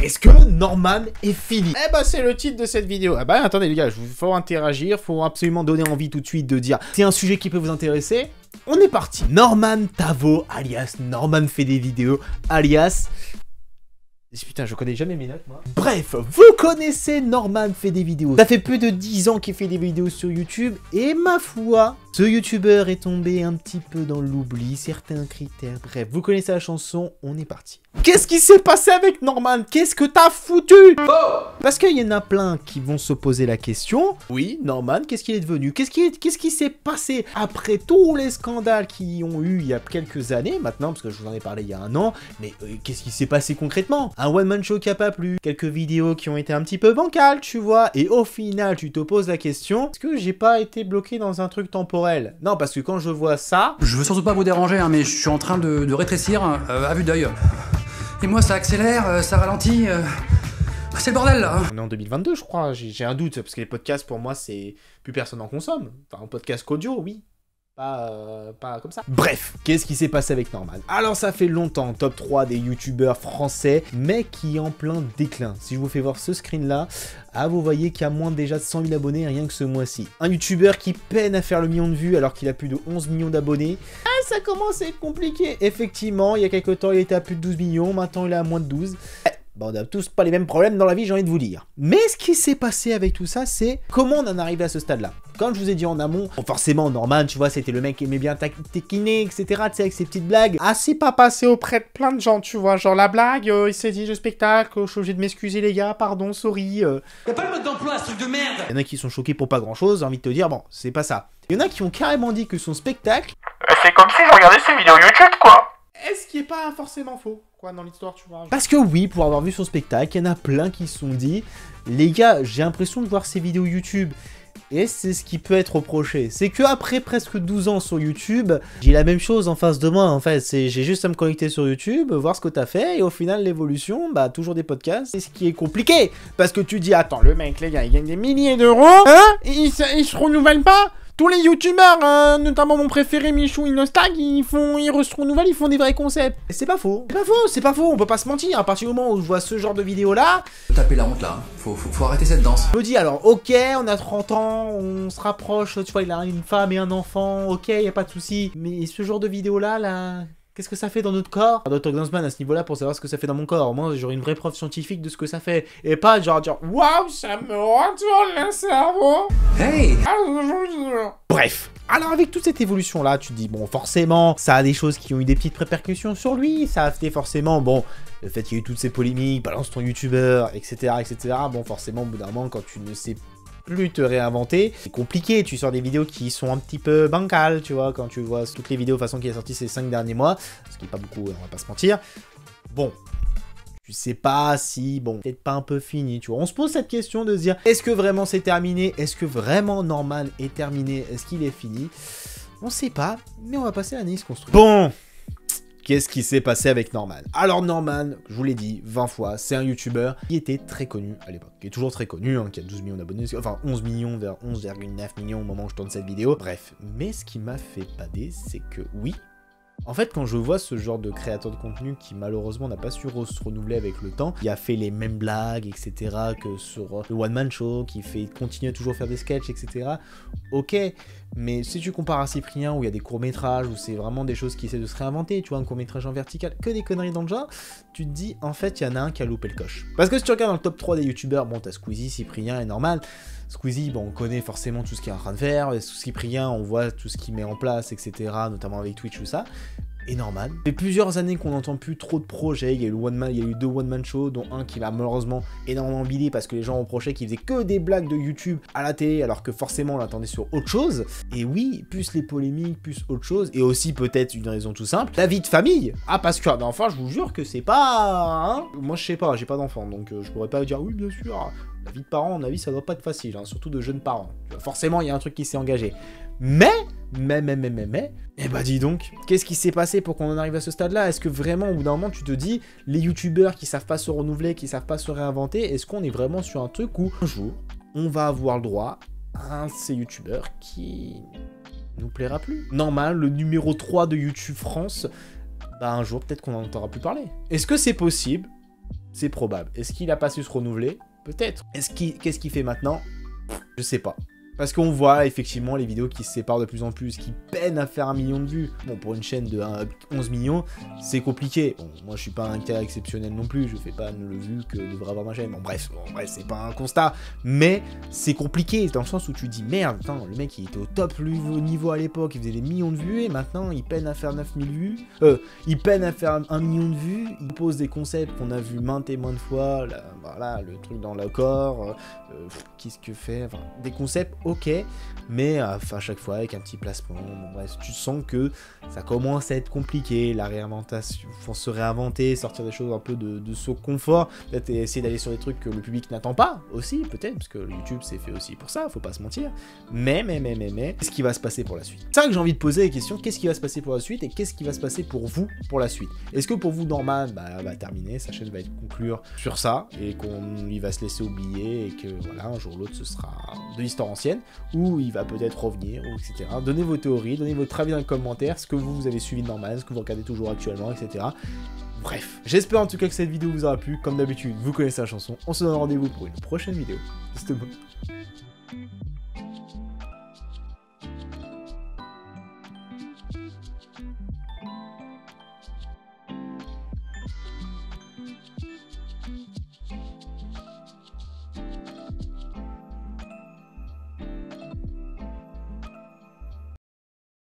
Est-ce que Norman est fini? Eh bah c'est le titre de cette vidéo. Ah bah attendez les gars, il faut interagir, faut absolument donner envie tout de suite de dire c'est un sujet qui peut vous intéresser. On est parti. Norman Tavo, alias Norman fait des vidéos, alias... Putain, je connais jamais mes notes, moi. Bref, vous connaissez Norman fait des vidéos. Ça fait plus de 10 ans qu'il fait des vidéos sur YouTube. Et ma foi, ce YouTuber est tombé un petit peu dans l'oubli, certains critères. Bref, vous connaissez la chanson, on est parti. Qu'est-ce qui s'est passé avec Norman? Qu'est-ce que t'as foutu? Parce qu'il y en a plein qui vont se poser la question. Oui, Norman, qu'est-ce qu'il est devenu? Qu'est-ce qui s'est passé après tous les scandales qui ont eu il y a quelques années maintenant? Parce que je vous en ai parlé il y a un an. Mais qu'est-ce qui s'est passé concrètement? Un one-man show qui a pas plu, quelques vidéos qui ont été un petit peu bancales, tu vois, et au final, tu te poses la question, est-ce que j'ai pas été bloqué dans un truc temporel? Non, parce que quand je vois ça... Je veux surtout pas vous déranger, hein, mais je suis en train de rétrécir à vue d'œil. Et moi, ça accélère, ça ralentit... C'est le bordel, là. On est en 2022, je crois, j'ai un doute, parce que les podcasts, pour moi, c'est... Plus personne en consomme. Enfin, un podcast qu'audio, oui. Pas comme ça. Bref, qu'est-ce qui s'est passé avec Norman? Alors ça fait longtemps, top 3 des youtubeurs français, mais qui est en plein déclin. Si je vous fais voir ce screen là, vous voyez qu'il y a moins déjà de 100 000 abonnés rien que ce mois-ci. Un youtubeur qui peine à faire le million de vues alors qu'il a plus de 11 millions d'abonnés. Ça commence à être compliqué. Effectivement, il y a quelques temps il était à plus de 12 millions, maintenant il est à moins de 12. Bon, on n'a tous pas les mêmes problèmes dans la vie, j'ai envie de vous dire. Mais ce qui s'est passé avec tout ça, c'est comment on en est arrivé à ce stade-là. Comme je vous ai dit en amont, bon, forcément, Norman, tu vois, c'était le mec qui aimait bien taquiner, etc., tu sais, avec ses petites blagues. Ah, c'est pas passé auprès de plein de gens, tu vois, genre la blague, il s'est dit, le spectacle, je suis obligé de m'excuser, les gars, pardon, sorry. Y'a pas le mode d'emploi, ce truc de merde. Il y en a qui sont choqués pour pas grand-chose, j'ai envie de te dire, bon, c'est pas ça. Il y en a qui ont carrément dit que son spectacle... C'est comme si je regardais ses vidéos YouTube, quoi. Est-ce qui est pas forcément faux, quoi, dans l'histoire, tu vois? Parce que oui, pour avoir vu son spectacle, il y en a plein qui se sont dit, les gars, j'ai l'impression de voir ses vidéos YouTube. Et c'est ce qui peut être reproché. C'est que après presque 12 ans sur YouTube, j'ai la même chose en face de moi, en fait. J'ai juste à me connecter sur YouTube, voir ce que t'as fait, et au final, l'évolution, bah, toujours des podcasts. C'est ce qui est compliqué. Parce que tu dis, attends, le mec, les gars, il gagne des milliers d'euros, hein? Il se renouvelle pas? Tous les youtubeurs, notamment mon préféré Michou Inostag, ils se renouvellent, ils font des vrais concepts. Et c'est pas faux. C'est pas faux, on peut pas se mentir. À partir du moment où je vois ce genre de vidéo là... Taper la honte là, faut arrêter cette danse. Je me dis alors, ok, on a 30 ans, on se rapproche, tu vois, il a une femme et un enfant, ok, y a pas de souci. Mais ce genre de vidéo là... Qu'est-ce que ça fait dans notre corps? Dr. Gunsman à ce niveau-là pour savoir ce que ça fait dans mon corps. Au moins j'aurai une vraie preuve scientifique de ce que ça fait. Et pas genre dire waouh, ça me retourne le cerveau. Hey! Bref. Alors avec toute cette évolution là, tu te dis bon forcément ça a des choses qui ont eu des petites répercussions sur lui. Ça a fait forcément bon le fait qu'il y ait eu toutes ces polémiques, balance ton youtubeur, etc. etc. Bon forcément au bout d'un moment quand tu ne sais plus te réinventer, c'est compliqué, tu sors des vidéos qui sont un petit peu bancales, tu vois, quand tu vois toutes les vidéos de façon qui est sorti ces 5 derniers mois, ce qui est pas beaucoup, on va pas se mentir, bon, tu sais pas si, bon, peut-être pas un peu fini, tu vois, on se pose cette question de se dire, est-ce que vraiment c'est terminé, est-ce que vraiment Norman est terminé, est-ce qu'il est fini, on sait pas, mais on va passer à l'analyse construite. Bon. Qu'est-ce qui s'est passé avec Norman? Alors Norman, je vous l'ai dit 20 fois, c'est un YouTuber qui était très connu à l'époque, qui est toujours très connu, hein, qui a 12 millions d'abonnés, enfin 11 millions vers 11,9 millions au moment où je tourne cette vidéo. Bref, mais ce qui m'a fait pader, c'est que oui, en fait quand je vois ce genre de créateur de contenu qui malheureusement n'a pas su se renouveler avec le temps, qui a fait les mêmes blagues, etc. que sur le One Man Show, qui continue à toujours faire des sketchs, etc. Ok, mais si tu compares à Cyprien où il y a des courts-métrages, où c'est vraiment des choses qui essaient de se réinventer, tu vois, un court-métrage en vertical, que des conneries dans le genre, tu te dis, en fait, il y en a un qui a loupé le coche. Parce que si tu regardes dans le top 3 des youtubeurs, bon, t'as Squeezie, Cyprien et Norman. Squeezie, bon, on connaît forcément tout ce qu'il est en train de faire, Cyprien, on voit tout ce qu'il met en place, etc., notamment avec Twitch, tout ça. Et Norman. Ça fait plusieurs années qu'on n'entend plus trop de projets. Il y a eu 2 one-man shows, dont un qui m'a malheureusement énormément bidé parce que les gens reprochaient qu'il faisait que des blagues de YouTube à la télé, alors que forcément on l'attendait sur autre chose. Et oui, plus les polémiques, plus autre chose. Et aussi peut-être une raison tout simple, la vie de famille. Ah, parce qu'un enfant, je vous jure que c'est pas... Hein, moi je sais pas, j'ai pas d'enfant, donc je pourrais pas dire oui, bien sûr. La vie de parents, à mon avis, ça doit pas être facile, hein, surtout de jeunes parents. Forcément, il y a un truc qui s'est engagé. Mais, eh bah dis donc, qu'est-ce qui s'est passé pour qu'on en arrive à ce stade-là? Est-ce que vraiment, au bout d'un moment, tu te dis, les youtubeurs qui savent pas se renouveler, qui savent pas se réinventer, est-ce qu'on est vraiment sur un truc où, un jour, on va avoir le droit à un de ces youtubeurs qui nous plaira plus? Normal, le numéro 3 de YouTube France, bah un jour, peut-être qu'on n'en entendra plus parler. Est-ce que c'est possible? C'est probable. Est-ce qu'il a pas su se renouveler? Peut-être. Qu'est-ce qu'il fait maintenant? Je sais pas. Parce qu'on voit effectivement les vidéos qui se séparent de plus en plus, qui peinent à faire 1 million de vues. Bon, pour une chaîne de 11 millions, c'est compliqué. Bon, moi je suis pas un cas exceptionnel non plus, je fais pas le vu que devrait avoir ma chaîne. Bon, bref, c'est pas un constat. Mais c'est compliqué, dans le sens où tu dis merde, attends, le mec il était au top niveau à l'époque, il faisait des millions de vues, et maintenant il peine à faire 9000 vues. Il peine à faire 1 million de vues, il pose des concepts qu'on a vu maintes et maintes fois, là, voilà, le truc dans le corps, qu'est-ce que fait, enfin, des concepts. Ok, mais à chaque fois avec un petit placement, bon, bref, tu sens que ça commence à être compliqué, la réinventation, faut se réinventer, sortir des choses un peu de son confort, peut-être essayer d'aller sur des trucs que le public n'attend pas, aussi, peut-être, parce que YouTube c'est fait aussi pour ça, faut pas se mentir, mais, qu'est-ce qui va se passer pour la suite? C'est ça que j'ai envie de poser la question, qu'est-ce qui va se passer pour la suite, et qu'est-ce qui va se passer pour vous, pour la suite? Est-ce que pour vous, Norman, va terminer, sa chaîne va être conclure sur ça, et qu'il va se laisser oublier, et que, voilà, un jour ou l'autre, ce sera de l'histoire ancienne, où il va peut-être revenir, etc. Donnez vos théories, donnez votre avis dans les commentaires, ce que vous avez suivi de Norman, ce que vous regardez toujours actuellement, etc. Bref, j'espère en tout cas que cette vidéo vous aura plu. Comme d'habitude, vous connaissez la chanson. On se donne rendez-vous pour une prochaine vidéo. C'était bon.